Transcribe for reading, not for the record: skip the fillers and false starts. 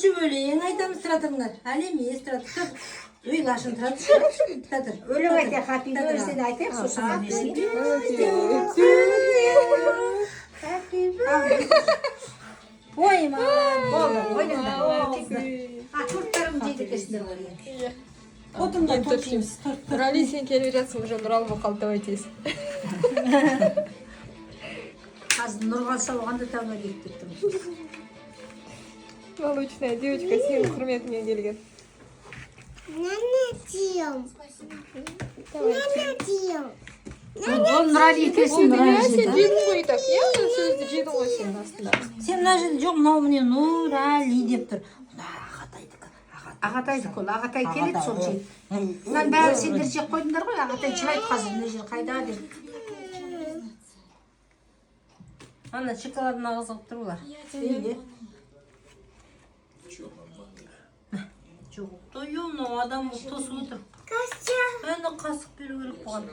Өлчүп өлең айтамыз тұратыңдар. Әлі емес тұрады. Үй лашын тұрады. Тұратыр. Өлең айтайық, happy birthday айтайық, сосын Ой, маған. болды, ойнаңдар. Торттарың жейді екенсіңдер ғой. Отында торт жейміз. Нұрали, сен келіп жатсың, уже Нұрал болып қалды деп айтесің. Қазір Нұрғалса оған да таңға келіп кеттім. Молочная девочка, сенің құрметіңе келген. Ол Нұрали екенсің, Нұрали Сен жейді. жедің ғой так, иә? Сөзді жедің ғой сен астында. Сен мына жерде жоқ, мынау міне Нұрали деп тұр. Ағатайдікі ол, Ағатай келеді сол жейді. Мынан бәрі сендер жеп қойдыңдар ғой, Ағатай жылайды қазір, мына жер қайда деп. Ана шоколадын ағызып тұр олар. Иә. Жоқ, тойу, адам тосып отыр. Қасық беру керек бұған.